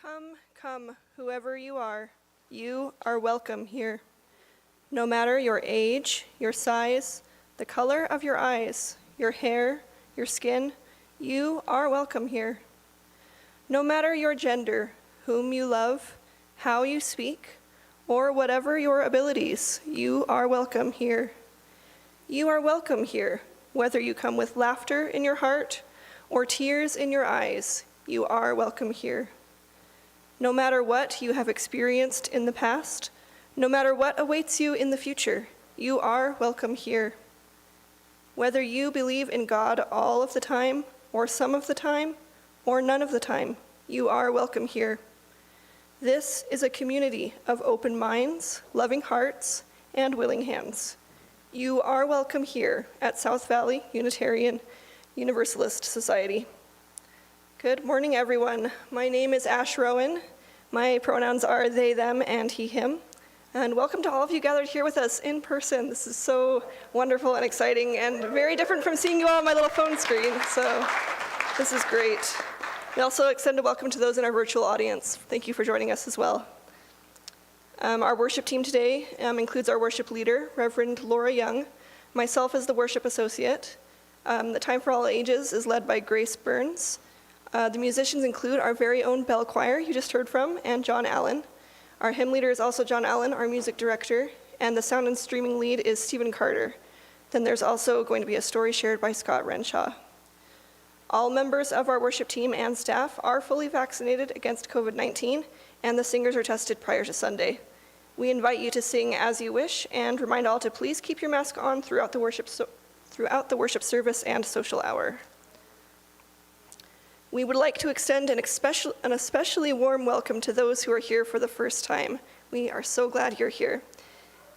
Come, come, whoever you are welcome here. No matter your age, your size, the color of your eyes, your hair, your skin, you are welcome here. No matter your gender, whom you love, how you speak, or whatever your abilities, you are welcome here. You are welcome here, whether you come with laughter in your heart or tears in your eyes, you are welcome here. No matter what you have experienced in the past, no matter what awaits you in the future, you are welcome here. Whether you believe in God all of the time, or some of the time, or none of the time, you are welcome here. This is a community of open minds, loving hearts, and willing hands. You are welcome here at South Valley Unitarian Universalist Society. Good morning, everyone. My name is Ash Rowan. My pronouns are they, them, and he, him. And welcome to all of you gathered here with us in person. This is so wonderful and exciting and very different from seeing you all on my little phone screen. So this is great. We also extend a welcome to those in our virtual audience. Thank you for joining us as well. Our worship team today includes our worship leader, Reverend Laura Young, myself as the worship associate. The Time for All Ages is led by Grace Burns. The musicians include our very own bell choir you just heard from, and John Allen. Our hymn leader is also John Allen, our music director, and the sound and streaming lead is Stephen Carter. Then there's also going to be a story shared by Scott Renshaw. All members of our worship team and staff are fully vaccinated against COVID-19, and the singers are tested prior to Sunday. We invite you to sing as you wish and remind all to please keep your mask on throughout the worship service and social hour. We would like to extend an especially warm welcome to those who are here for the first time. We are so glad you're here.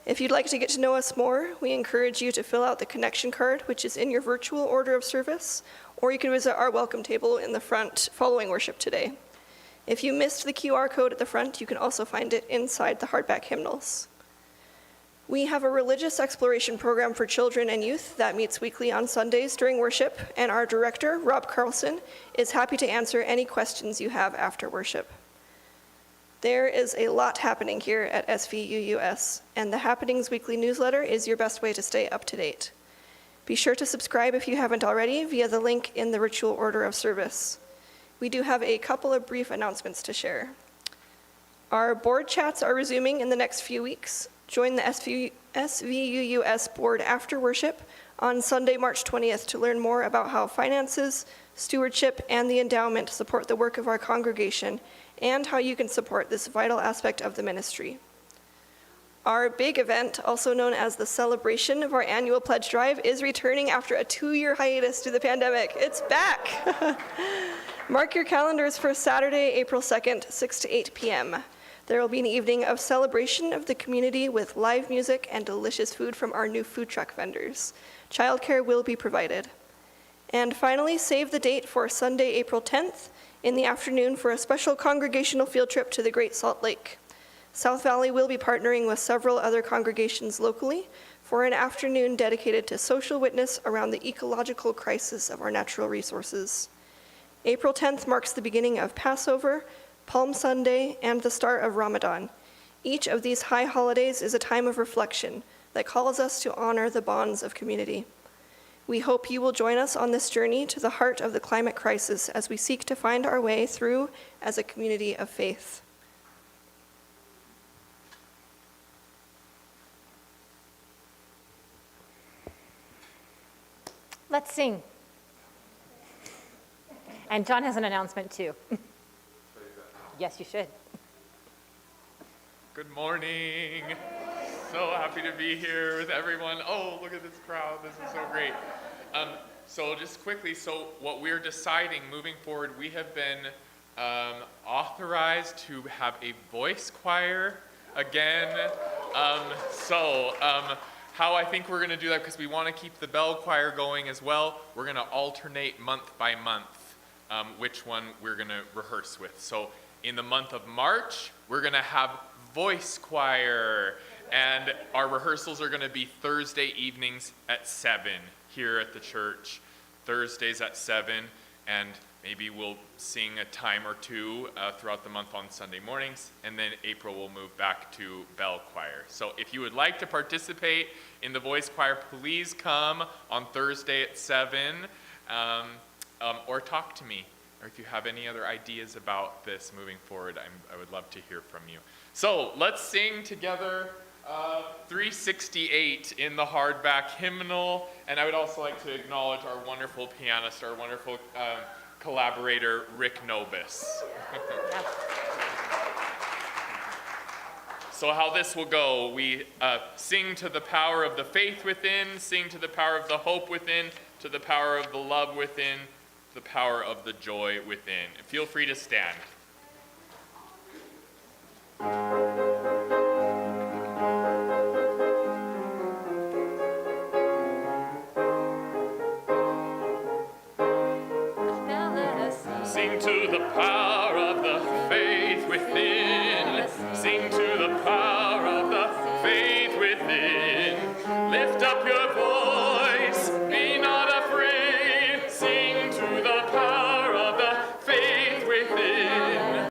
If you'd like to get to know us more, we encourage you to fill out the connection card, which is in your virtual order of service, or you can visit our welcome table in the front following worship today. If you missed the QR code at the front, you can also find it inside the hardback hymnals. We have a religious exploration program for children and youth that meets weekly on Sundays during worship, and our director, Rob Carlson, is happy to answer any questions you have after worship. There is a lot happening here at SVUUS, and the Happenings Weekly newsletter is your best way to stay up to date. Be sure to subscribe if you haven't already via the link in the ritual order of service. We do have a couple of brief announcements to share. Our board chats are resuming in the next few weeks. Join the SVUUS board after worship on Sunday, March 20th to learn more about how finances, stewardship, and the endowment support the work of our congregation and how you can support this vital aspect of the ministry. Our big event, also known as the celebration of our annual pledge drive, is returning after a 2-year hiatus due to the pandemic. It's back! Mark your calendars for Saturday, April 2nd, 6 to 8 p.m. There will be an evening of celebration of the community with live music and delicious food from our new food truck vendors. Childcare will be provided. And finally, save the date for Sunday, April 10th in the afternoon for a special congregational field trip to the Great Salt Lake. South Valley will be partnering with several other congregations locally for an afternoon dedicated to social witness around the ecological crisis of our natural resources. April 10th marks the beginning of Passover, Palm Sunday, and the start of Ramadan. Each of these high holidays is a time of reflection that calls us to honor the bonds of community. We hope you will join us on this journey to the heart of the climate crisis as we seek to find our way through as a community of faith. Let's sing. And John has an announcement too. Yes, you should. Good morning. So happy to be here with everyone. Oh, look at this crowd. This is so great. So just quickly, so what we're deciding moving forward, we have been authorized to have a voice choir again. How I think we're going to do that, because we want to keep the bell choir going as well, we're going to alternate month by month which one we're going to rehearse with. So in the month of March, we're going to have voice choir, and our rehearsals are going to be Thursday evenings at 7 here at the church. Thursdays at 7, and Maybe we'll sing a time or two throughout the month on Sunday mornings, and then April will move back to bell choir. So if you would like to participate in the voice choir, please come on Thursday at 7, or talk to me. Or if you have any other ideas about this moving forward, I would love to hear from you. So let's sing together 368 in the hardback hymnal. And I would also like to acknowledge our wonderful pianist, our wonderful collaborator, Rick Nobis. So how this will go, we sing to the power of the faith within, sing to the power of the hope within, to the power of the love within, the power of the joy within. Feel free to stand. Sing to the power of the faith within. Sing to the power of the faith within. Lift up your voice, be not afraid. Sing to the power of the faith within.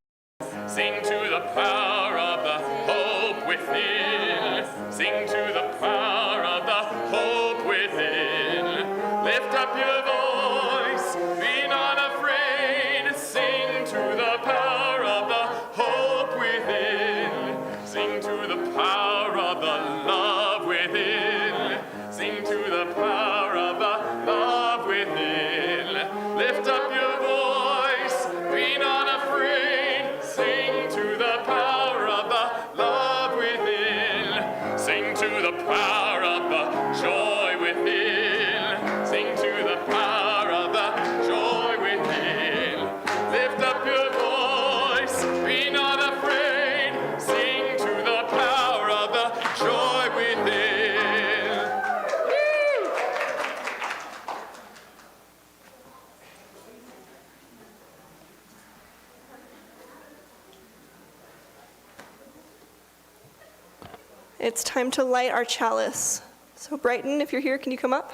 Sing to the power of the hope within. Sing to the power of the hope within. Lift up your voice, be not afraid. Sing to the power of the hope within. Sing to the power of the love within. Sing to the power of the love within. Lift up your voice, be not afraid. Sing to the power of the love within. Sing to the power of the joy within. Sing to the power of the joy within. Lift up your voice, be not afraid. Sing to the power of the joy within. Woo! It's time to light our chalice. So Brighton, if you're here, can you come up?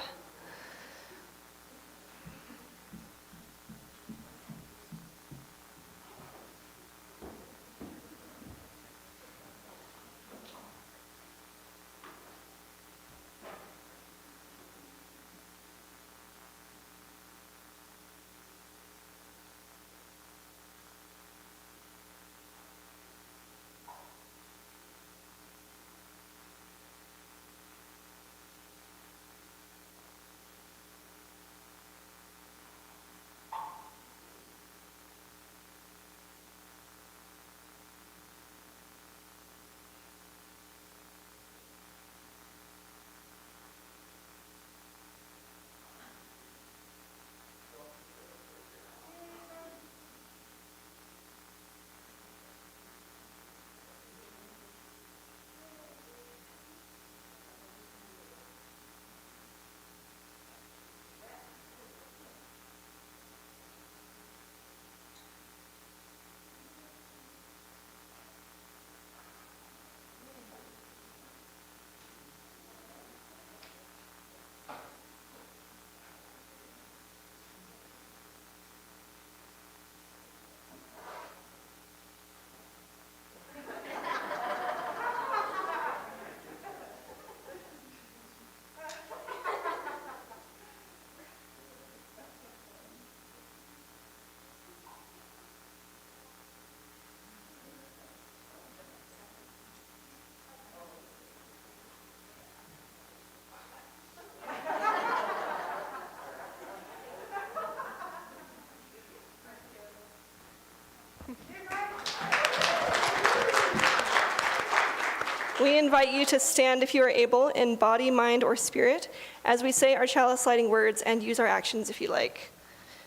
We invite you to stand if you are able in body, mind, or spirit as we say our chalice lighting words and use our actions if you like.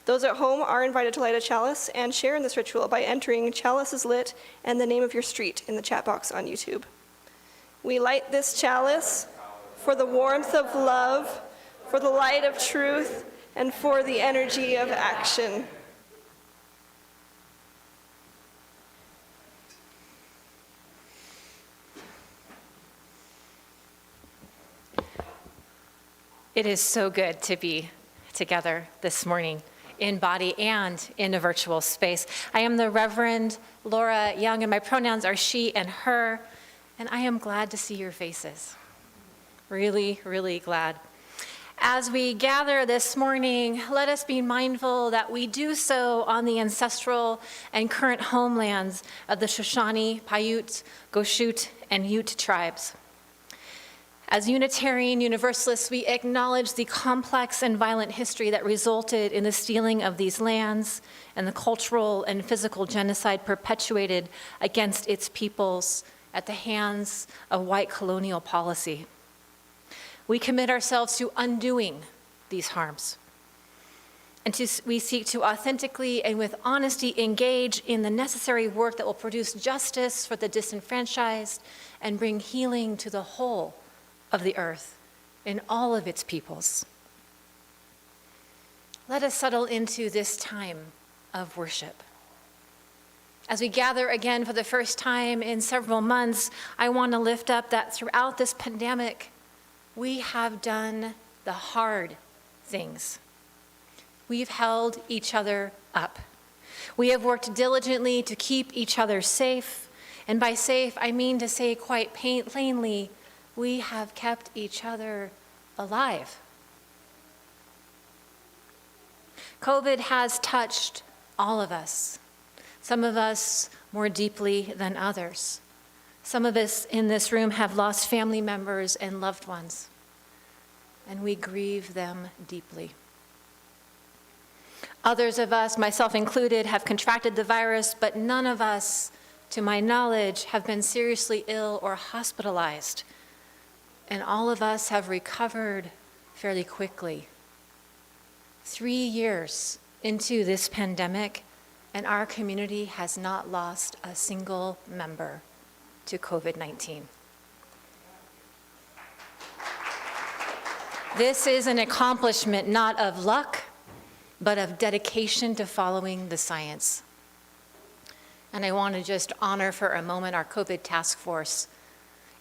Those at home are invited to light a chalice and share in this ritual by entering "Chalice is lit" and the name of your street in the chat box on YouTube. We light this chalice for the warmth of love, for the light of truth, and for the energy of action. It is so good to be together this morning. in body and in a virtual space. I am the Reverend Laura Young, and my pronouns are she and her, and I am glad to see your faces. Really, really glad. As we gather this morning, let us be mindful that we do so on the ancestral and current homelands of the Shoshone, Paiute, Goshute, and Ute tribes. As Unitarian Universalists, we acknowledge the complex and violent history that resulted in the stealing of these lands and the cultural and physical genocide perpetuated against its peoples at the hands of white colonial policy. We commit ourselves to undoing these harms. And we seek to authentically and with honesty engage in the necessary work that will produce justice for the disenfranchised and bring healing to the whole of the earth in all of its peoples. Let us settle into this time of worship. As we gather again for the first time in several months, I want to lift up that throughout this pandemic, we have done the hard things. We've held each other up. We have worked diligently to keep each other safe. And by safe, I mean to say quite plainly, we have kept each other alive. COVID has touched all of us, some of us more deeply than others. Some of us in this room have lost family members and loved ones, and we grieve them deeply. Others of us, myself included, have contracted the virus, but none of us, to my knowledge, have been seriously ill or hospitalized. And all of us have recovered fairly quickly. 3 years into this pandemic, and our community has not lost a single member to COVID-19. This is an accomplishment not of luck, but of dedication to following the science. And I want to just honor for a moment our COVID task force.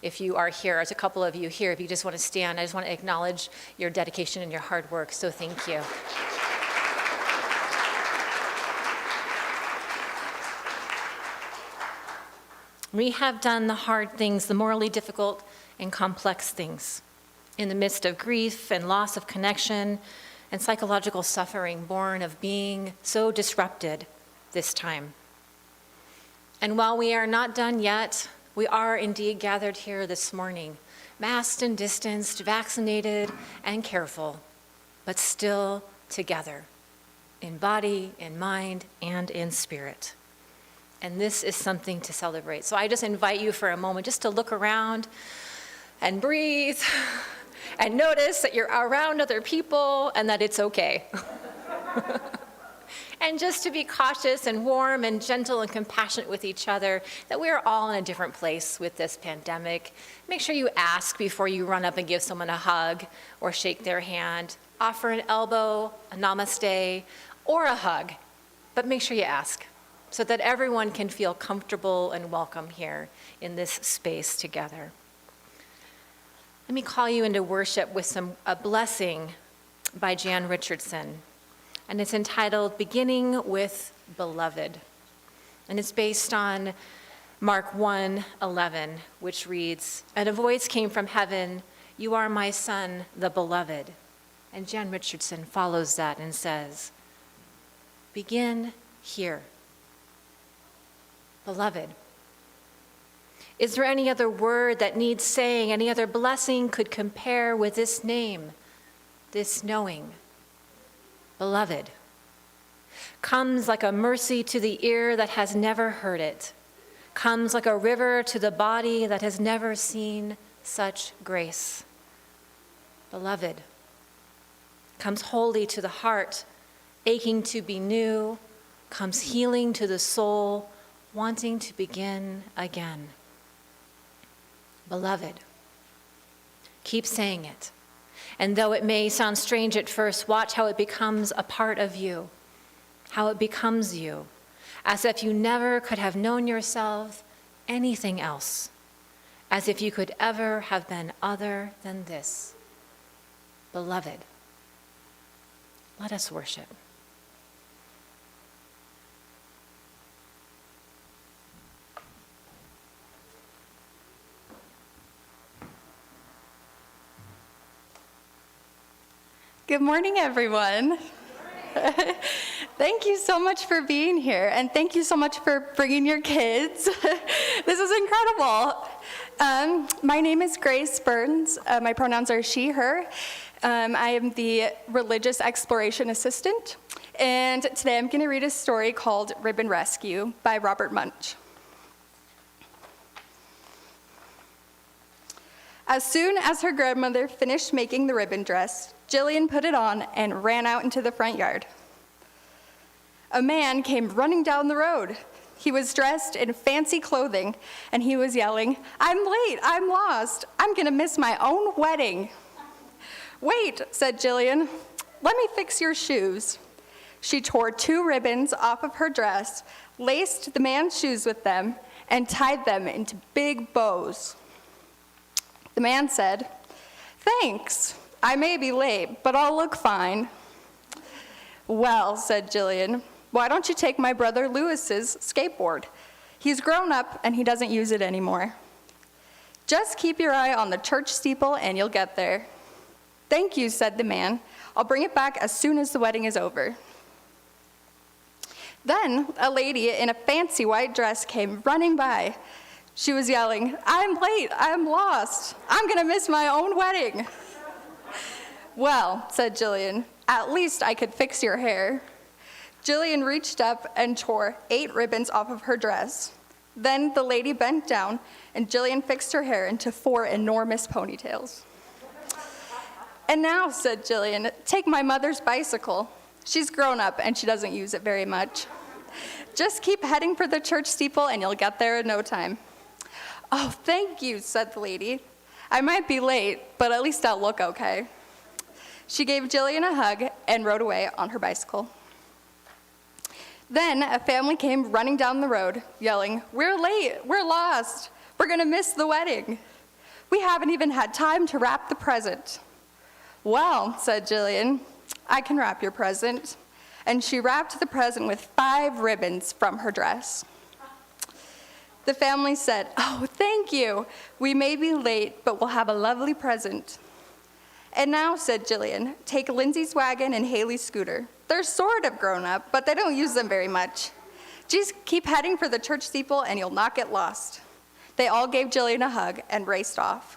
If you are here, there's a couple of you here, if you just want to stand, I just want to acknowledge your dedication and your hard work, so thank you. We have done the hard things, the morally difficult and complex things, in the midst of grief and loss of connection and psychological suffering born of being so disrupted this time. And while we are not done yet, we are indeed gathered here this morning, masked and distanced, vaccinated and careful, but still together, in body, in mind, and in spirit. And this is something to celebrate. So I just invite you for a moment just to look around and breathe and notice that you're around other people and that it's okay. And just to be cautious and warm and gentle and compassionate with each other, that we are all in a different place with this pandemic. Make sure you ask before you run up and give someone a hug or shake their hand. Offer an elbow, a namaste, or a hug, but make sure you ask so that everyone can feel comfortable and welcome here in this space together. Let me call you into worship with a blessing by Jan Richardson. And it's entitled Beginning with Beloved. And it's based on Mark 1:11, which reads, "And a voice came from heaven, 'You are my son, the beloved.'" And Jan Richardson follows that and says, "Begin here. Beloved." Is there any other word that needs saying, any other blessing could compare with this name, this knowing? Beloved comes like a mercy to the ear that has never heard it, comes like a river to the body that has never seen such grace. Beloved comes wholly to the heart, aching to be new, comes healing to the soul, wanting to begin again. Beloved, keep saying it. And though it may sound strange at first, watch how it becomes a part of you, how it becomes you, as if you never could have known yourself anything else, as if you could ever have been other than this. Beloved, let us worship. Good morning, everyone. Thank you so much for being here, and thank you so much for bringing your kids. This is incredible. My name is Grace Burns. My pronouns are she, her. I am the Religious Exploration Assistant, and today I'm going to read a story called Ribbon Rescue by Robert Munch. As soon as her grandmother finished making the ribbon dress, Jillian put it on and ran out into the front yard. A man came running down the road. He was dressed in fancy clothing, and he was yelling, "I'm late, I'm lost, I'm gonna miss my own wedding." "Wait," said Jillian, "let me fix your shoes." She tore 2 ribbons off of her dress, laced the man's shoes with them, and tied them into big bows. The man said, "Thanks, I may be late, but I'll look fine." "Well," said Jillian, "why don't you take my brother Lewis's skateboard? He's grown up and he doesn't use it anymore." "Just keep your eye on the church steeple and you'll get there." "Thank you," said the man. "I'll bring it back as soon as the wedding is over." Then a lady in a fancy white dress came running by. She was yelling, "I'm late, I'm lost, I'm gonna miss my own wedding." "Well," said Jillian, "at least I could fix your hair." Jillian reached up and tore 8 ribbons off of her dress. Then the lady bent down, and Jillian fixed her hair into 4 enormous ponytails. "And now," said Jillian, "take my mother's bicycle. She's grown up and she doesn't use it very much. Just keep heading for the church steeple and you'll get there in no time." "Oh, thank you," said the lady. "I might be late, but at least I'll look okay." She gave Jillian a hug and rode away on her bicycle. Then a family came running down the road, yelling, "We're late, we're lost, we're gonna miss the wedding. We haven't even had time to wrap the present." "Well," said Jillian, "I can wrap your present." And she wrapped the present with 5 ribbons from her dress. The family said, "Oh, thank you. We may be late, but we'll have a lovely present." "And now," said Jillian, "take Lindsay's wagon and Haley's scooter. They're sort of grown up, but they don't use them very much. Just keep heading for the church steeple and you'll not get lost." They all gave Jillian a hug and raced off.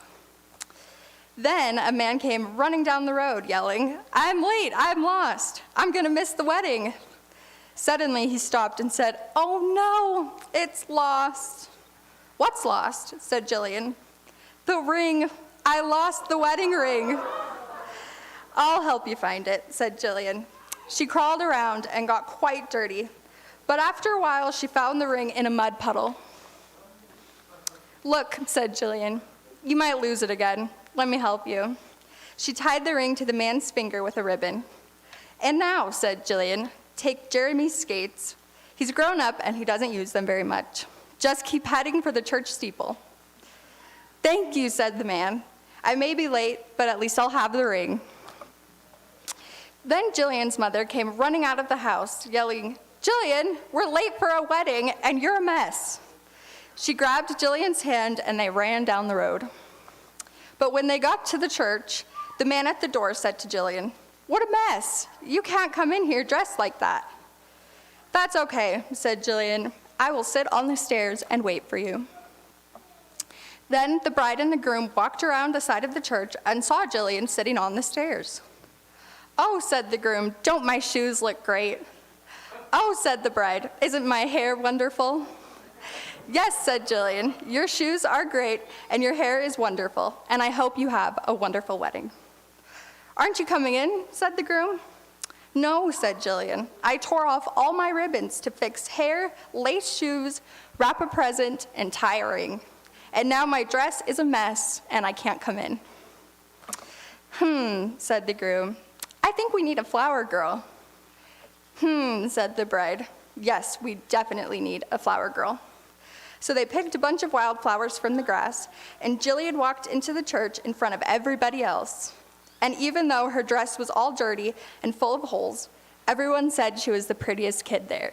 Then a man came running down the road yelling, "I'm late, I'm lost, I'm gonna miss the wedding." Suddenly he stopped and said, "Oh no, it's lost." "What's lost?" said Jillian. "The ring, I lost the wedding ring." "I'll help you find it," said Jillian. She crawled around and got quite dirty, but after a while she found the ring in a mud puddle. "Look," said Jillian, "you might lose it again. Let me help you." She tied the ring to the man's finger with a ribbon. "And now," said Jillian, "take Jeremy's skates. He's grown up and he doesn't use them very much. Just keep heading for the church steeple." "Thank you," said the man. "I may be late, but at least I'll have the ring." Then Jillian's mother came running out of the house, yelling, "Jillian, we're late for a wedding, and you're a mess." She grabbed Jillian's hand, and they ran down the road. But when they got to the church, the man at the door said to Jillian, "What a mess. You can't come in here dressed like that." "That's okay," said Jillian. "I will sit on the stairs and wait for you." Then the bride and the groom walked around the side of the church and saw Jillian sitting on the stairs. "Oh," said the groom, "don't my shoes look great?" "Oh," said the bride, "isn't my hair wonderful?" "Yes," said Jillian, "your shoes are great and your hair is wonderful, and I hope you have a wonderful wedding." "Aren't you coming in?" said the groom. "No," said Jillian. "I tore off all my ribbons to fix hair, lace shoes, wrap a present, and tie a ring. And now my dress is a mess and I can't come in." Said the groom. "I think we need a flower girl." Said the bride. "Yes, we definitely need a flower girl." So they picked a bunch of wildflowers from the grass, and Jillian walked into the church in front of everybody else. And even though her dress was all dirty and full of holes, everyone said she was the prettiest kid there.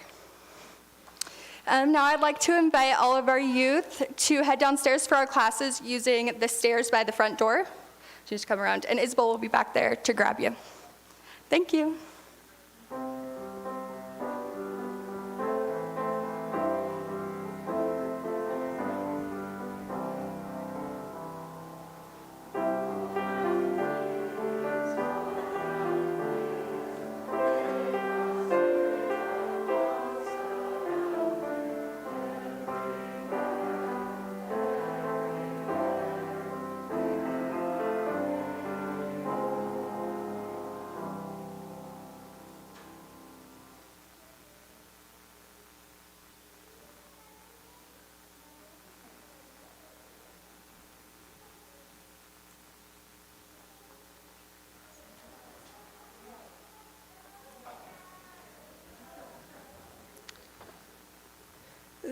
Now I'd like to invite all of our youth to head downstairs for our classes using the stairs by the front door. Just come around, and Isabel will be back there to grab you. Thank you.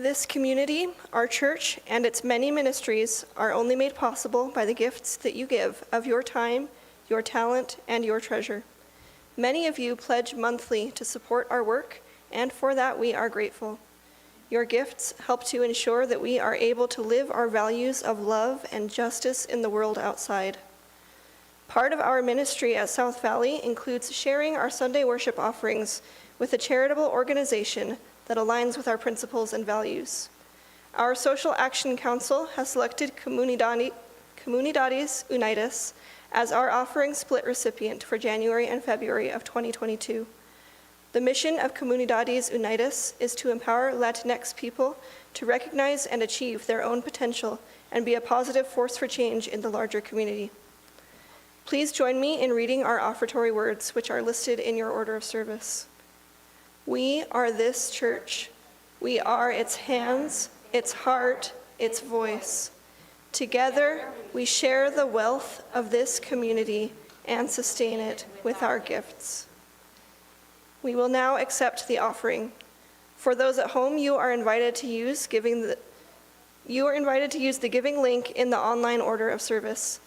This community, our church, and its many ministries are only made possible by the gifts that you give of your time, your talent, and your treasure. Many of you pledge monthly to support our work, and for that we are grateful. Your gifts help to ensure that we are able to live our values of love and justice in the world outside. Part of our ministry at South Valley includes sharing our Sunday worship offerings with a charitable organization that aligns with our principles and values. Our Social Action Council has selected Comunidades Unidas as our offering split recipient for January and February of 2022. The mission of Comunidades Unidas is to empower Latinx people to recognize and achieve their own potential and be a positive force for change in the larger community. Please join me in reading our offertory words, which are listed in your order of service. We are this church. We are its hands, its heart, its voice. Together, we share the wealth of this community and sustain it with our gifts. We will now accept the offering. For those at home, you are invited to use the giving link in the online order of service.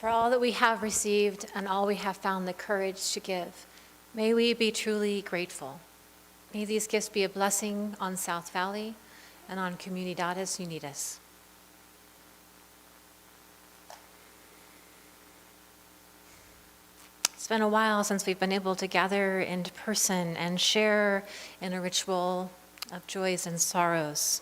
For all that we have received and all we have found the courage to give, may we be truly grateful. May these gifts be a blessing on South Valley and on Comunidades Unidas. It's been a while since we've been able to gather in person and share in a ritual of joys and sorrows.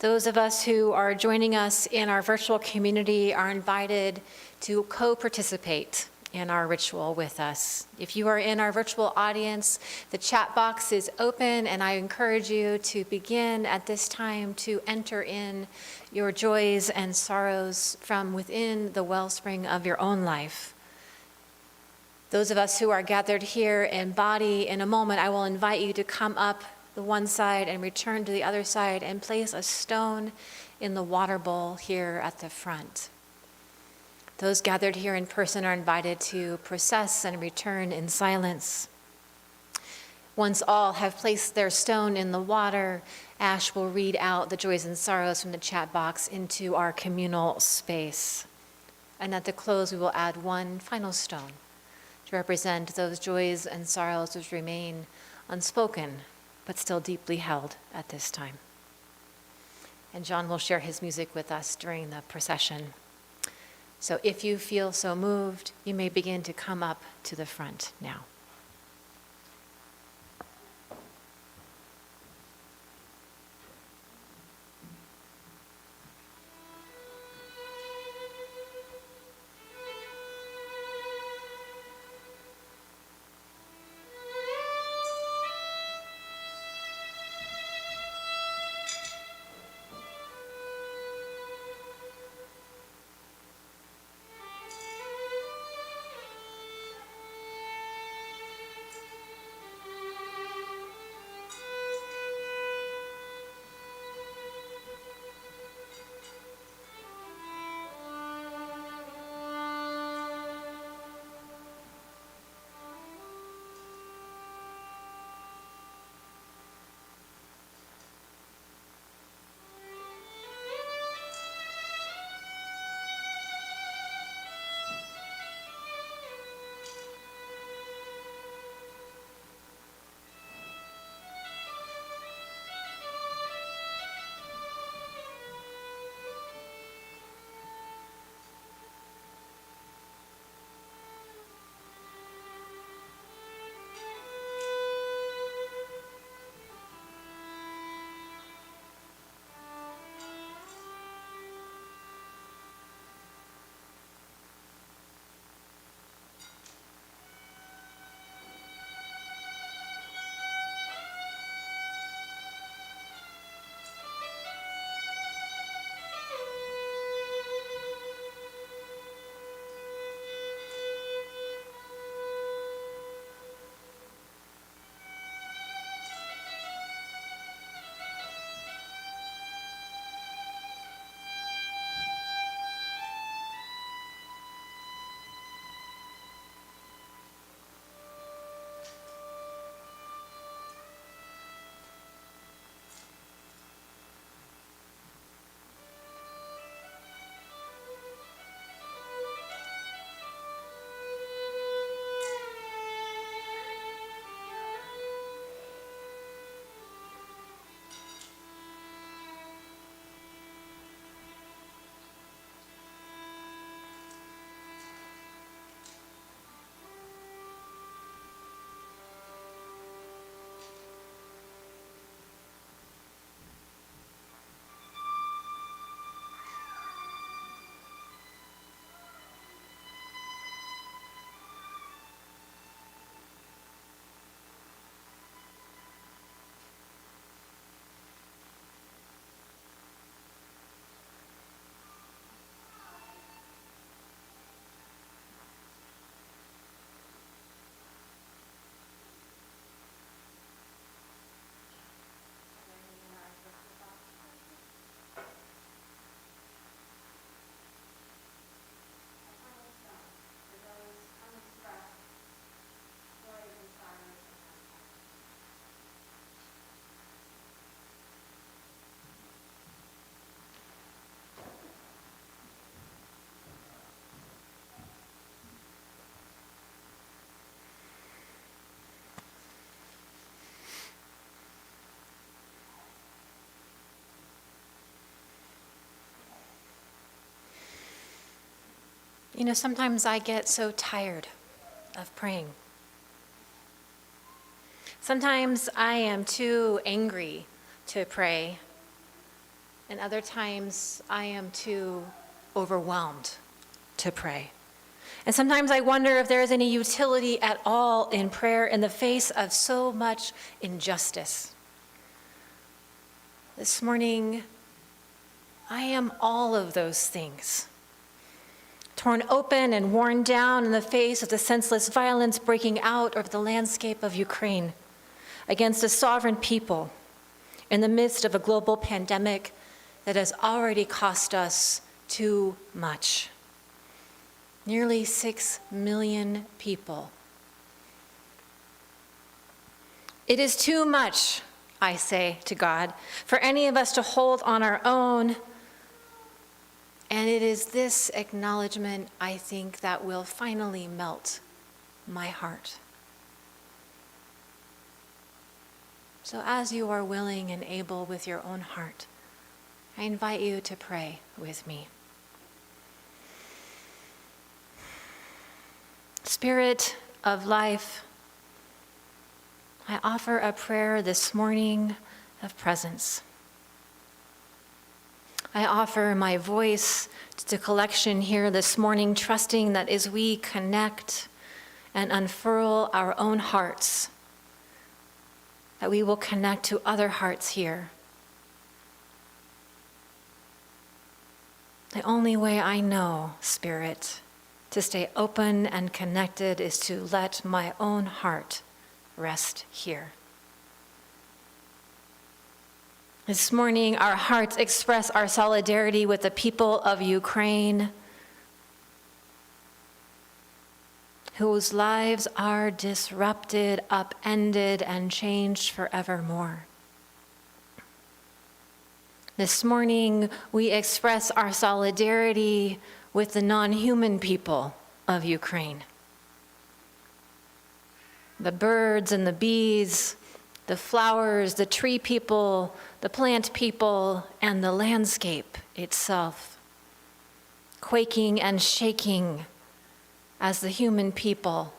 Those of us who are joining us in our virtual community are invited to co-participate in our ritual with us. If you are in our virtual audience, the chat box is open, and I encourage you to begin at this time to enter in your joys and sorrows from within the wellspring of your own life. Those of us who are gathered here in body, in a moment, I will invite you to come up the one side and return to the other side and place a stone in the water bowl here at the front. Those gathered here in person are invited to process and return in silence. Once all have placed their stone in the water, Ash will read out the joys and sorrows from the chat box into our communal space. And at the close, we will add one final stone to represent those joys and sorrows which remain unspoken, but still deeply held at this time. And John will share his music with us during the procession. So if you feel so moved, you may begin to come up to the front now. You know, sometimes I get so tired of praying. Sometimes I am too angry to pray, and other times I am too overwhelmed to pray. And sometimes I wonder if there is any utility at all in prayer in the face of so much injustice. This morning, I am all of those things. Torn open and worn down in the face of the senseless violence breaking out over the landscape of Ukraine against a sovereign people in the midst of a global pandemic that has already cost us too much. Nearly 6 million people. It is too much, I say to God, for any of us to hold on our own. And it is this acknowledgement, I think, that will finally melt my heart. So as you are willing and able with your own heart, I invite you to pray with me. Spirit of life, I offer a prayer this morning of presence. I offer my voice to the collection here this morning, trusting that as we connect and unfurl our own hearts, that we will connect to other hearts here. The only way I know, Spirit, to stay open and connected is to let my own heart rest here. This morning, our hearts express our solidarity with the people of Ukraine, whose lives are disrupted, upended, and changed forevermore. This morning, we express our solidarity with the non-human people of Ukraine. The birds and the bees, the flowers, the tree people, the plant people, and the landscape itself, quaking and shaking as the human people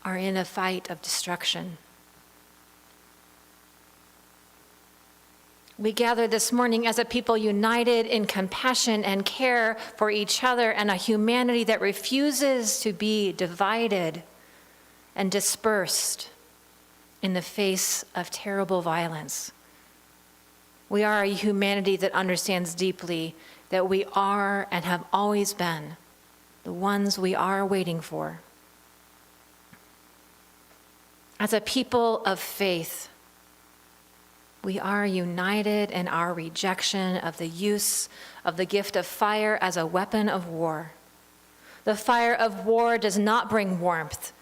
are in a fight of destruction. We gather this morning as a people united in compassion and care for each other and a humanity that refuses to be divided and dispersed in the face of terrible violence. We are a humanity that understands deeply that we are and have always been the ones we are waiting for. As a people of faith, we are united in our rejection of the use of the gift of fire as a weapon of war. The fire of war does not bring warmth,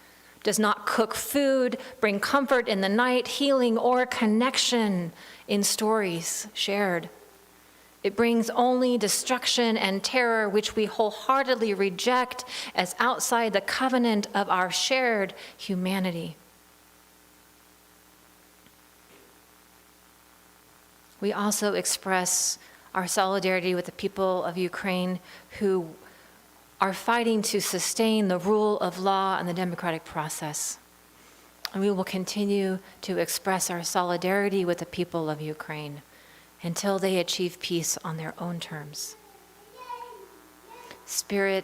does not cook food, bring comfort in the night, healing, or connection in stories shared. It brings only destruction and terror, which we wholeheartedly reject as outside the covenant of our shared humanity. We also express our solidarity with the people of Ukraine who are fighting to sustain the rule of law and the democratic process. And we will continue to express our solidarity with the people of Ukraine until they achieve peace on their own terms. Spirit,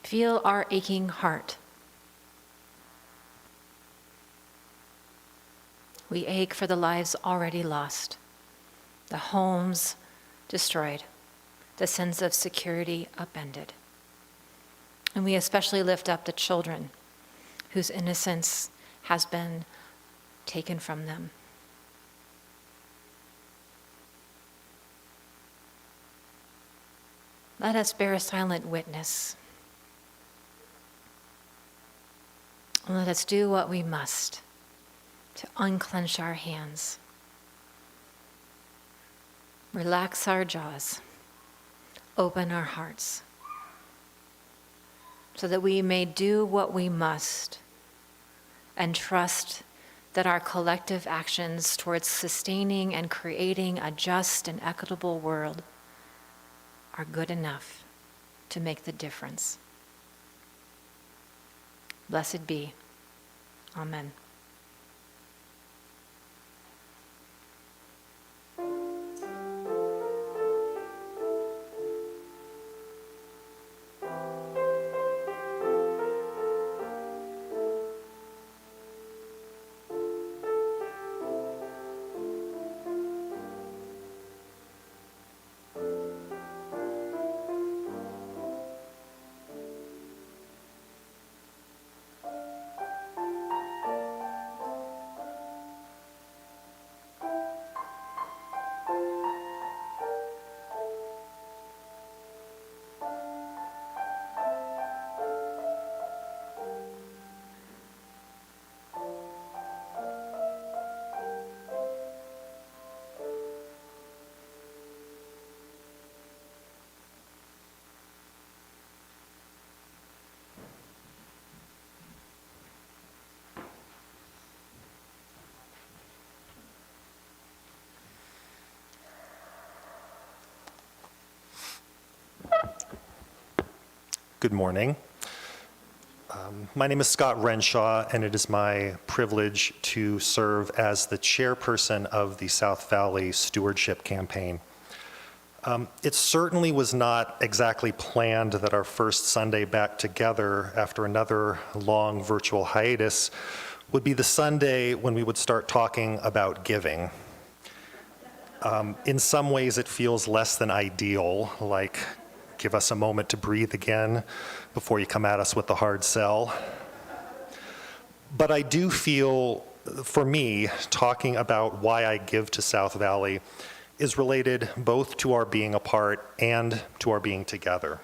feel our aching heart. We ache for the lives already lost, the homes destroyed, the sense of security upended. And we especially lift up the children whose innocence has been taken from them. Let us bear a silent witness. And let us do what we must to unclench our hands, relax our jaws, open our hearts, so that we may do what we must and trust that our collective actions towards sustaining and creating a just and equitable world are good enough to make the difference. Blessed be. Amen. Good morning. My name is Scott Renshaw, and it is my privilege to serve as the chairperson of the South Valley Stewardship campaign. It certainly was not exactly planned that our first Sunday back together after another long virtual hiatus would be the Sunday when we would start talking about giving. In some ways, it feels less than ideal, like give us a moment to breathe again before you come at us with the hard sell. But I do feel, for me, talking about why I give to South Valley is related both to our being apart and to our being together.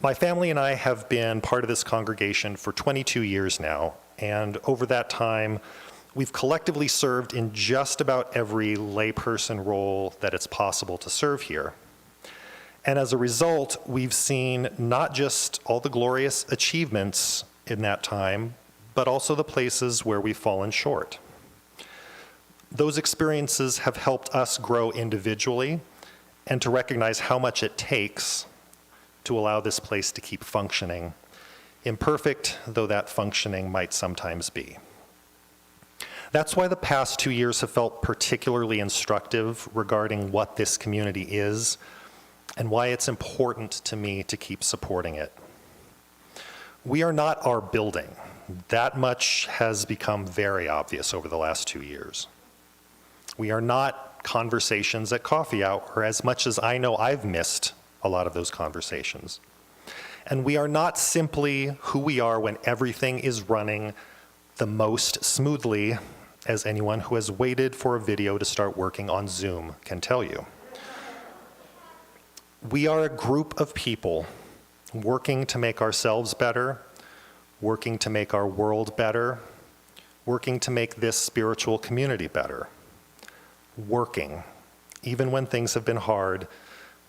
My family and I have been part of this congregation for 22 years now, and over that time, we've collectively served in just about every layperson role that it's possible to serve here. And as a result, we've seen not just all the glorious achievements in that time, but also the places where we've fallen short. Those experiences have helped us grow individually and to recognize how much it takes to allow this place to keep functioning, imperfect though that functioning might sometimes be. That's why the past 2 years have felt particularly instructive regarding what this community is and why it's important to me to keep supporting it. We are not our building. That much has become very obvious over the last 2 years. We are not conversations at coffee hour, as much as I know I've missed a lot of those conversations. And we are not simply who we are when everything is running the most smoothly, as anyone who has waited for a video to start working on Zoom can tell you. We are a group of people working to make ourselves better, working to make our world better, working to make this spiritual community better. Working, even when things have been hard,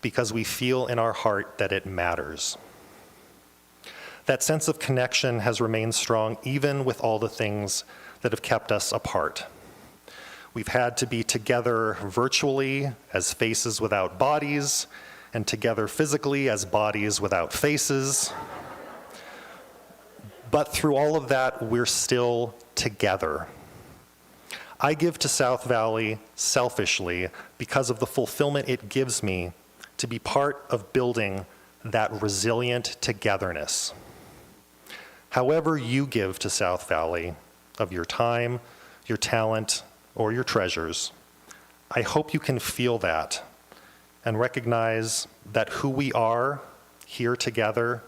because we feel in our heart that it matters. That sense of connection has remained strong even with all the things that have kept us apart. We've had to be together virtually as faces without bodies, and together physically as bodies without faces. But through all of that, we're still together. I give to South Valley selfishly because of the fulfillment it gives me to be part of building that resilient togetherness. However you give to South Valley, of your time, your talent, or your treasures, I hope you can feel that and recognize that who we are here together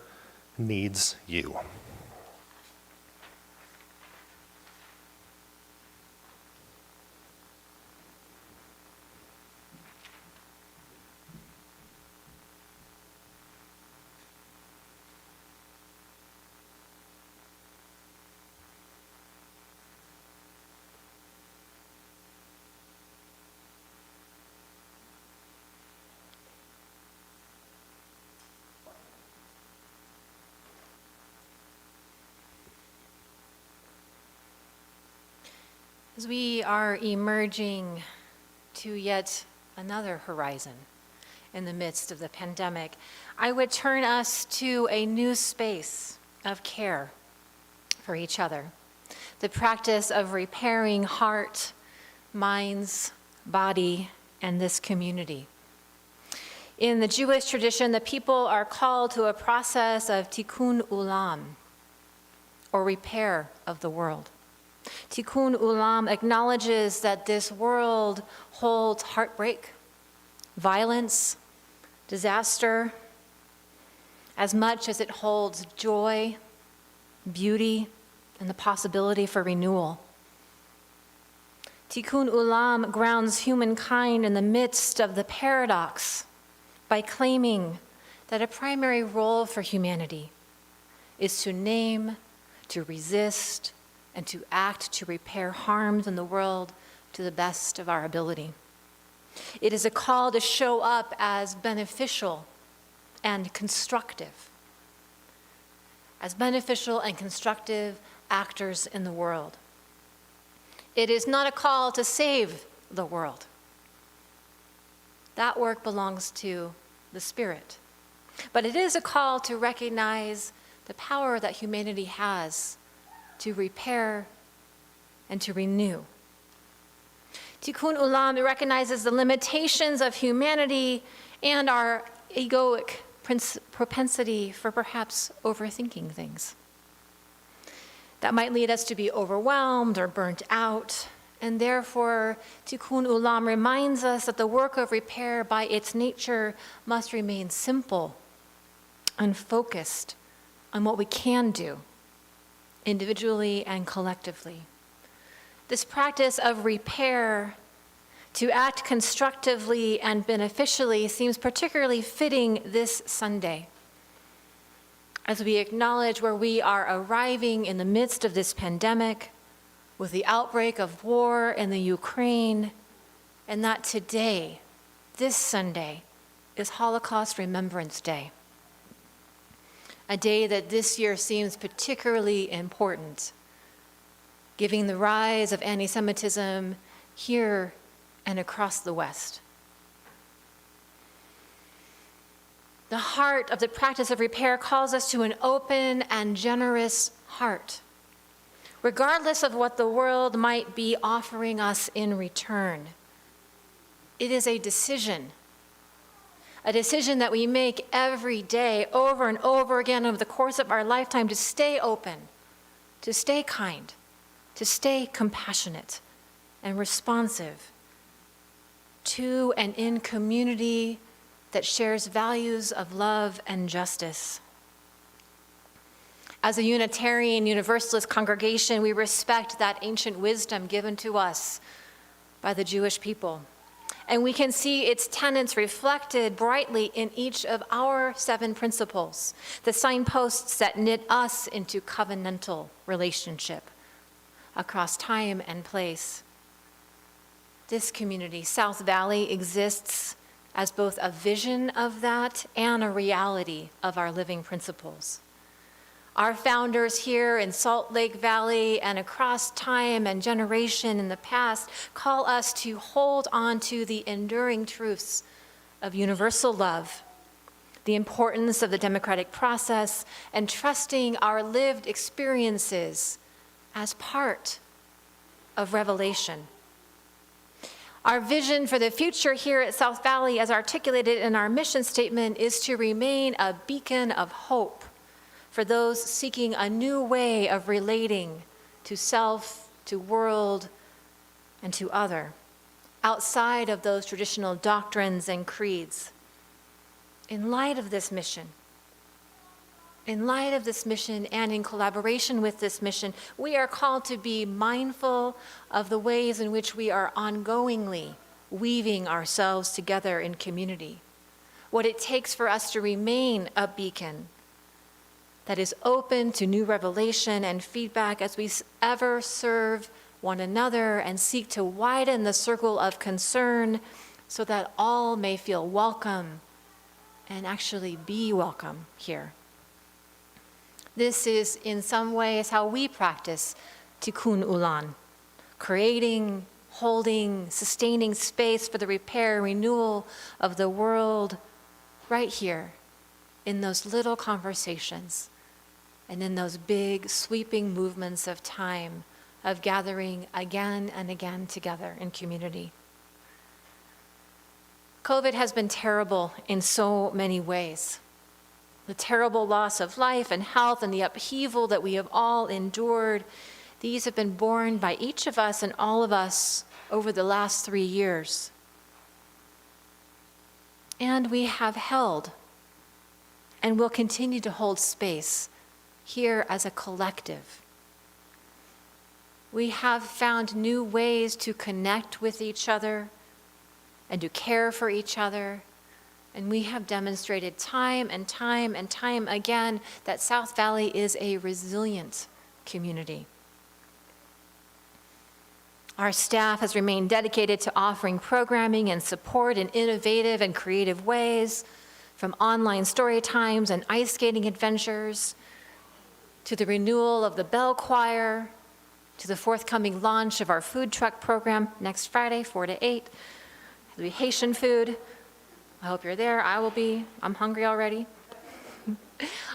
needs you. As we are emerging to yet another horizon in the midst of the pandemic, I would turn us to a new space of care for each other. The practice of repairing heart, minds, body, and this community. In the Jewish tradition, the people are called to a process of tikkun ulam, or repair of the world. Tikkun ulam acknowledges that this world holds heartbreak, violence, disaster, as much as it holds joy, beauty, and the possibility for renewal. Tikkun ulam grounds humankind in the midst of the paradox by claiming that a primary role for humanity is to name, to resist, and to act to repair harms in the world to the best of our ability. It is a call to show up as beneficial and constructive, actors in the world. It is not a call to save the world. That work belongs to the Spirit. But it is a call to recognize the power that humanity has to repair and to renew. Tikkun ulam recognizes the limitations of humanity and our egoic propensity for perhaps overthinking things. That might lead us to be overwhelmed or burnt out, and therefore Tikkun ulam reminds us that the work of repair by its nature must remain simple and focused on what we can do, individually and collectively. This practice of repair, to act constructively and beneficially, seems particularly fitting this Sunday, as we acknowledge where we are arriving in the midst of this pandemic, with the outbreak of war in the Ukraine, and that today, this Sunday, is Holocaust Remembrance Day. A day that this year seems particularly important, given the rise of anti-Semitism here and across the West. The heart of the practice of repair calls us to an open and generous heart, regardless of what the world might be offering us in return. It is a decision that we make every day, over and over again over the course of our lifetime, to stay open, to stay kind, to stay compassionate and responsive to and in community that shares values of love and justice. As a Unitarian Universalist congregation, we respect that ancient wisdom given to us by the Jewish people. And we can see its tenets reflected brightly in each of our 7 principles, the signposts that knit us into covenantal relationship across time and place. This community, South Valley, exists as both a vision of that and a reality of our living principles. Our founders here in Salt Lake Valley and across time and generation in the past call us to hold on to the enduring truths of universal love, the importance of the democratic process, and trusting our lived experiences as part of revelation. Our vision for the future here at South Valley, as articulated in our mission statement, is to remain a beacon of hope for those seeking a new way of relating to self, to world, and to other, outside of those traditional doctrines and creeds. In light of this mission, and in collaboration with this mission, we are called to be mindful of the ways in which we are ongoingly weaving ourselves together in community, what it takes for us to remain a beacon that is open to new revelation and feedback as we ever serve one another and seek to widen the circle of concern so that all may feel welcome and actually be welcome here. This is in some ways how we practice tikkun ulam, creating, holding, sustaining space for the repair, renewal of the world right here in those little conversations and in those big sweeping movements of time of gathering again and again together in community. COVID has been terrible in so many ways. The terrible loss of life and health and the upheaval that we have all endured, these have been borne by each of us and all of us over the last 3 years. And we have held and will continue to hold space here as a collective. We have found new ways to connect with each other and to care for each other. And we have demonstrated time and time and time again that South Valley is a resilient community. Our staff has remained dedicated to offering programming and support in innovative and creative ways, from online story times and ice skating adventures, to the renewal of the bell choir, to the forthcoming launch of our food truck program next Friday, 4 to 8. There'll be Haitian food. I hope you're there. I will be. I'm hungry already.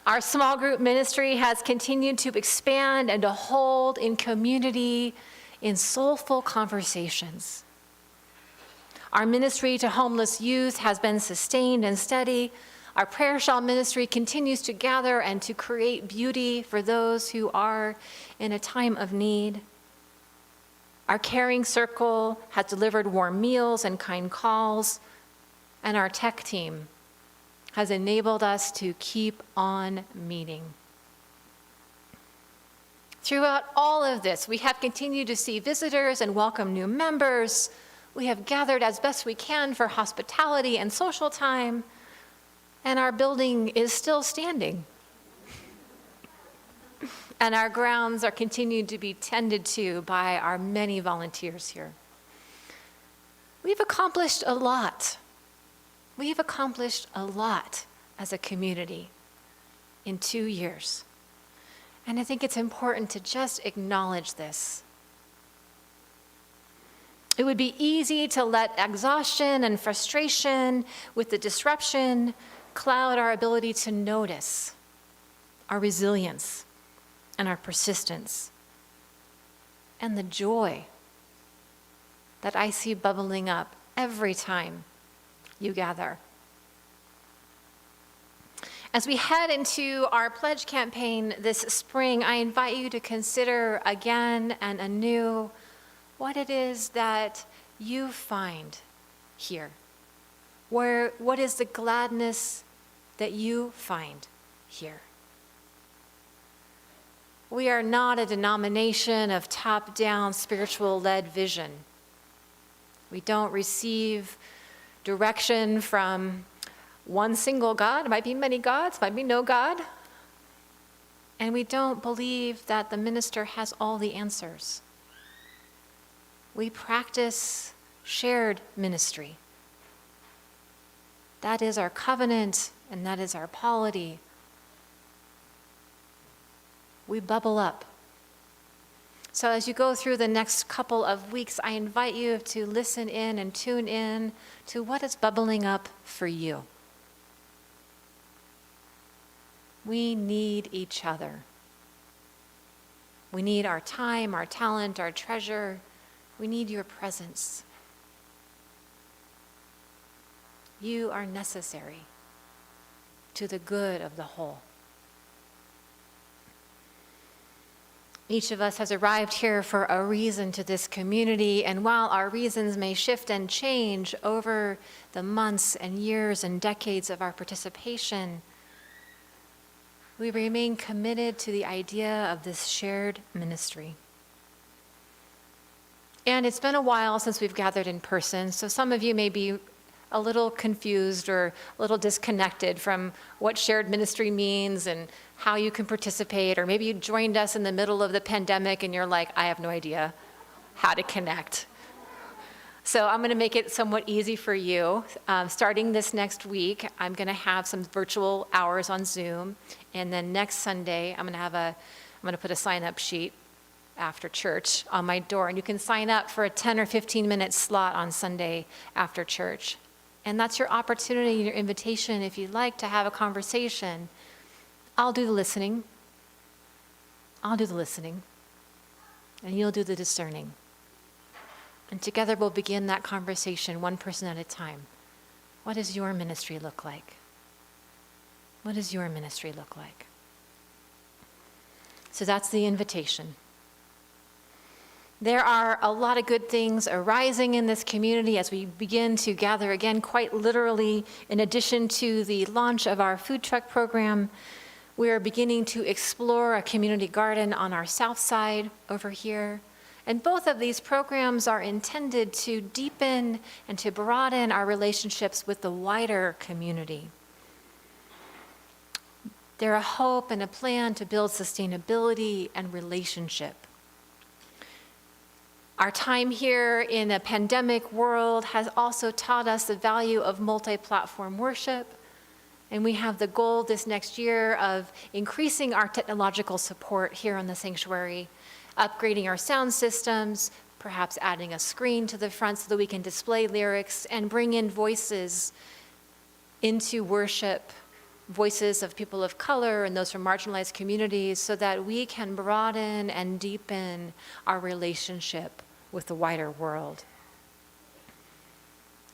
Our small group ministry has continued to expand and to hold in community in soulful conversations. Our ministry to homeless youth has been sustained and steady. Our prayer shawl ministry continues to gather and to create beauty for those who are in a time of need. Our caring circle has delivered warm meals and kind calls, and our tech team has enabled us to keep on meeting. Throughout all of this, we have continued to see visitors and welcome new members. We have gathered as best we can for hospitality and social time, and our building is still standing. And our grounds are continued to be tended to by our many volunteers here. We've accomplished a lot. We've accomplished a lot as a community in 2 years. And I think it's important to just acknowledge this. It would be easy to let exhaustion and frustration with the disruption cloud our ability to notice our resilience and our persistence and the joy that I see bubbling up every time you gather. As we head into our pledge campaign this spring, I invite you to consider again and anew what it is that you find here. What is the gladness that you find here? We are not a denomination of top-down spiritual-led vision. We don't receive direction from one single God. It might be many gods, might be no God. And we don't believe that the minister has all the answers. We practice shared ministry. That is our covenant, and that is our polity. We bubble up. So as you go through the next couple of weeks, I invite you to listen in and tune in to what is bubbling up for you. We need each other. We need our time, our talent, our treasure. We need your presence. You are necessary to the good of the whole. Each of us has arrived here for a reason to this community, and while our reasons may shift and change over the months and years and decades of our participation, we remain committed to the idea of this shared ministry. And it's been a while since we've gathered in person, so some of you may be a little confused or a little disconnected from what shared ministry means and how you can participate, or maybe you joined us in the middle of the pandemic and you're like, I have no idea how to connect. So I'm going to make it somewhat easy for you. Starting this next week, I'm going to have some virtual hours on Zoom, and then next Sunday, I'm going to put a sign-up sheet after church on my door, and you can sign up for a 10 or 15-minute slot on Sunday after church. And that's your opportunity, your invitation, if you'd like to have a conversation. I'll do the listening. I'll do the listening. And you'll do the discerning. And together we'll begin that conversation, one person at a time. What does your ministry look like? What does your ministry look like? So that's the invitation. There are a lot of good things arising in this community as we begin to gather again, quite literally. In addition to the launch of our food truck program, we are beginning to explore a community garden on our south side over here. And both of these programs are intended to deepen and to broaden our relationships with the wider community. They're a hope and a plan to build sustainability and relationship. Our time here in a pandemic world has also taught us the value of multi-platform worship, and we have the goal this next year of increasing our technological support here in the sanctuary, upgrading our sound systems, perhaps adding a screen to the front so that we can display lyrics and bring in voices into worship, voices of people of color and those from marginalized communities, so that we can broaden and deepen our relationship with the wider world.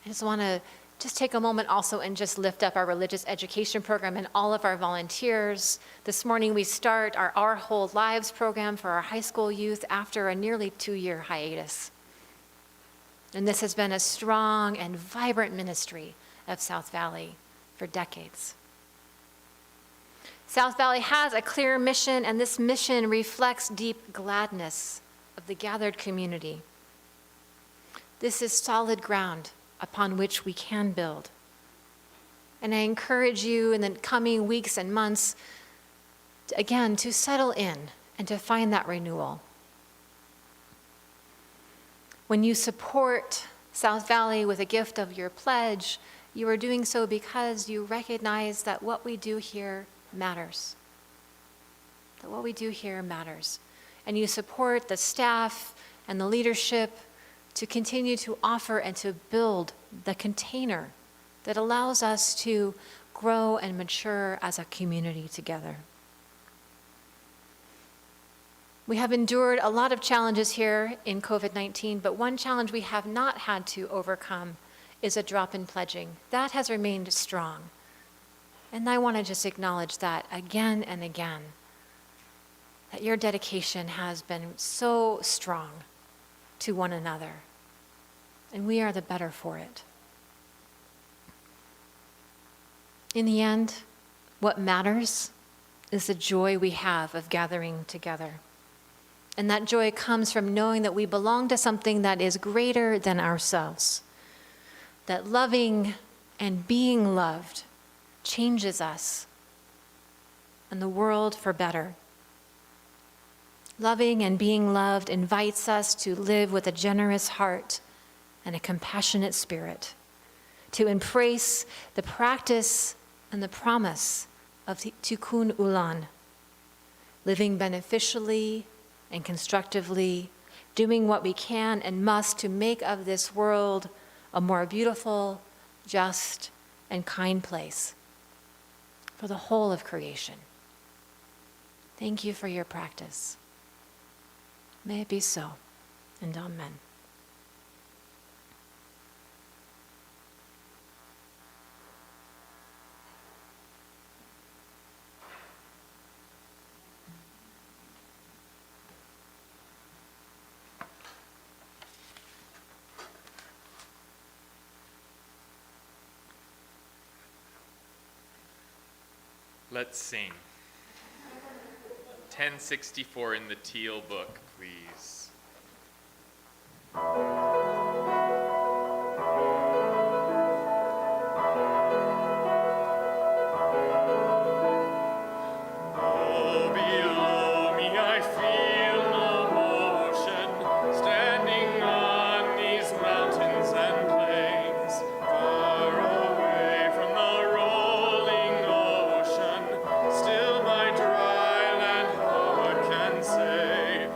I just want to take a moment also and just lift up our religious education program and all of our volunteers. This morning we start our Whole Lives program for our high school youth after a nearly 2-year hiatus. And this has been a strong and vibrant ministry of South Valley for decades. South Valley has a clear mission, and this mission reflects deep gladness of the gathered community. This is solid ground upon which we can build. And I encourage you in the coming weeks and months, again, to settle in and to find that renewal. When you support South Valley with a gift of your pledge, you are doing so because you recognize that what we do here matters. That what we do here matters. And you support the staff and the leadership to continue to offer and to build the container that allows us to grow and mature as a community together. We have endured a lot of challenges here in COVID-19, but one challenge we have not had to overcome is a drop in pledging. That has remained strong. And I want to just acknowledge that again and again, that your dedication has been so strong to one another, and we are the better for it. In the end, what matters is the joy we have of gathering together. And that joy comes from knowing that we belong to something that is greater than ourselves, that loving and being loved changes us and the world for better. Loving and being loved invites us to live with a generous heart and a compassionate spirit, to embrace the practice and the promise of tikkun ulan, living beneficially and constructively, doing what we can and must to make of this world a more beautiful, just, and kind place for the whole of creation. Thank you for your practice. May it be so, and amen. Let's sing. 1064 in the Teal book, please. Oh, below me I feel no motion, standing on these mountains and plains, far away from the rolling ocean. Still my dry land heart can say,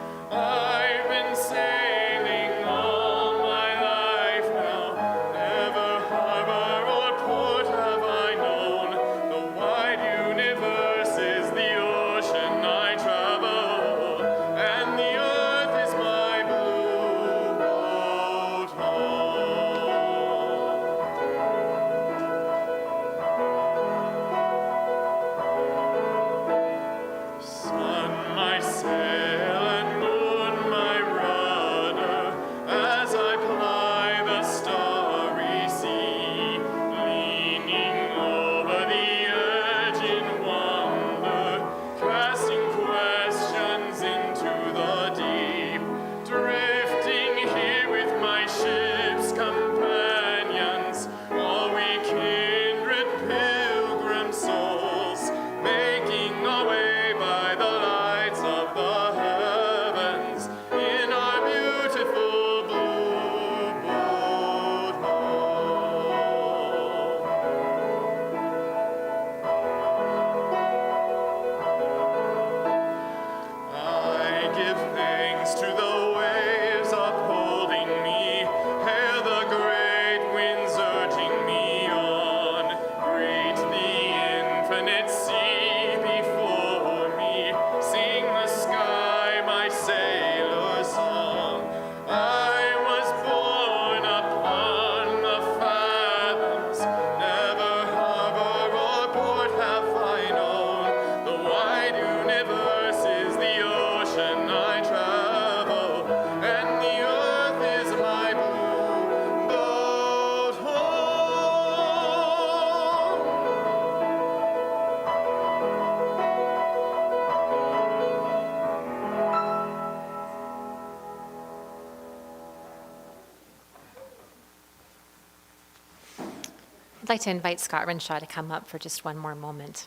like to invite Scott Renshaw to come up for just one more moment.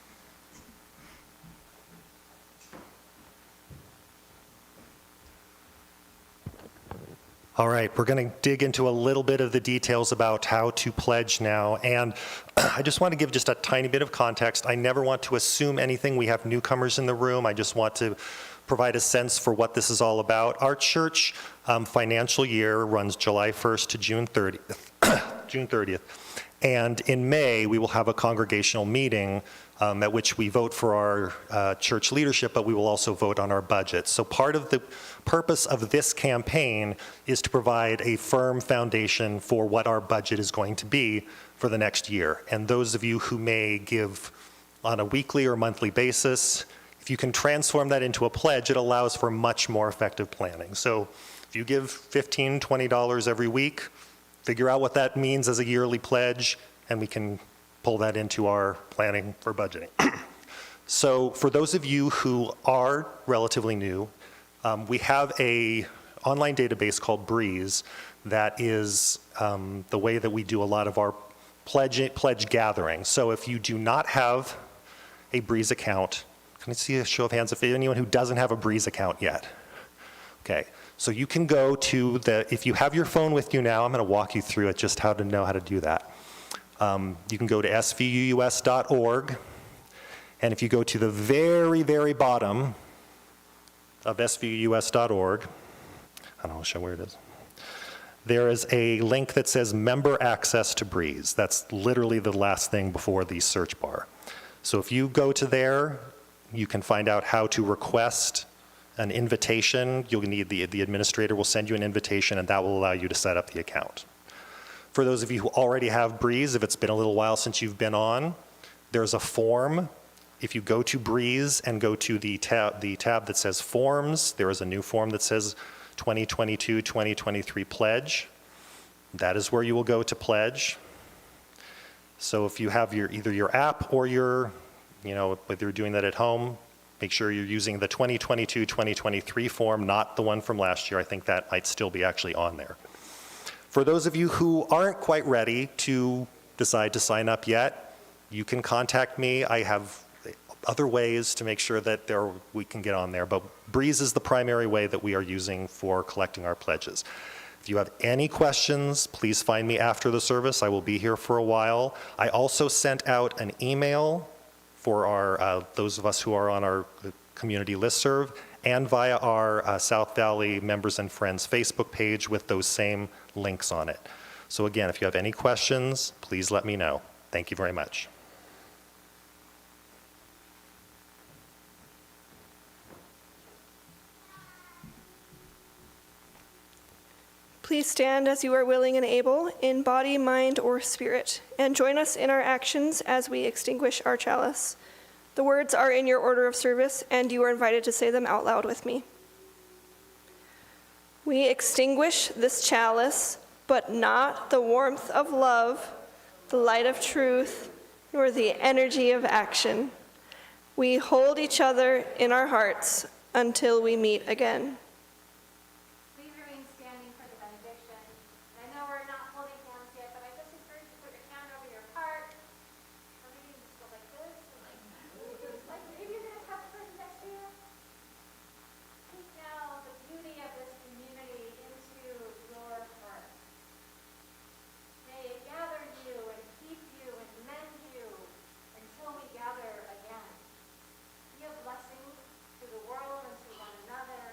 All right, we're going to dig into a little bit of the details about how to pledge now. And I just want to give just a tiny bit of context. I never want to assume anything. We have newcomers in the room. I just want to provide a sense for what this is all about. Our church financial year runs July 1st to June 30th. June 30th. And in May, we will have a congregational meeting at which we vote for our church leadership, but we will also vote on our budget. So part of the purpose of this campaign is to provide a firm foundation for what our budget is going to be for the next year. And those of you who may give on a weekly or monthly basis, if you can transform that into a pledge, it allows for much more effective planning. So if you give $15, $20 every week, figure out what that means as a yearly pledge, and we can pull that into our planning for budgeting. So for those of you who are relatively new, we have a online database called Breeze that is the way that we do a lot of our pledge gathering. So if you do not have a Breeze account, can I see a show of hands if anyone who doesn't have a Breeze account yet? Okay, so you can go to if you have your phone with you now, I'm going to walk you through it, just how to know how to do that. You can go to svuus.org, and if you go to the very, very bottom of svuus.org, I don't know, show where it is. There is a link that says member access to Breeze. That's literally the last thing before the search bar. So if you go to there, you can find out how to request an invitation. You'll need the administrator will send you an invitation, and that will allow you to set up the account. For those of you who already have Breeze, if it's been a little while since you've been on, there's a form. If you go to Breeze and go to the tab that says Forms, there is a new form that says 2022-2023 Pledge. That is where you will go to pledge. So if you have either your app or whether you're doing that at home, make sure you're using the 2022-2023 form, not the one from last year. I think that might still be actually on there. For those of you who aren't quite ready to decide to sign up yet, you can contact me. I have other ways to make sure that we can get on there, but Breeze is the primary way that we are using for collecting our pledges. If you have any questions, please find me after the service. I will be here for a while. I also sent out an email for those of us who are on our community listserv and via our South Valley Members and Friends Facebook page with those same links on it. So again, if you have any questions, please let me know. Thank you very much. Please stand as you are willing and able, in body, mind, or spirit, and join us in our actions as we extinguish our chalice. The words are in your order of service, and you are invited to say them out loud with me. We extinguish this chalice, but not the warmth of love, the light of truth, nor the energy of action. We hold each other in our hearts until we meet again. Please remain standing for the benediction. I know we're not holding hands yet, but I just encourage you to put your hand over your heart. Or maybe you just go like this, and like maybe you're going to touch the person next to you. Take now the beauty of this community into your heart. May it gather you and keep you and mend you until we gather again. Be a blessing to the world and to one another.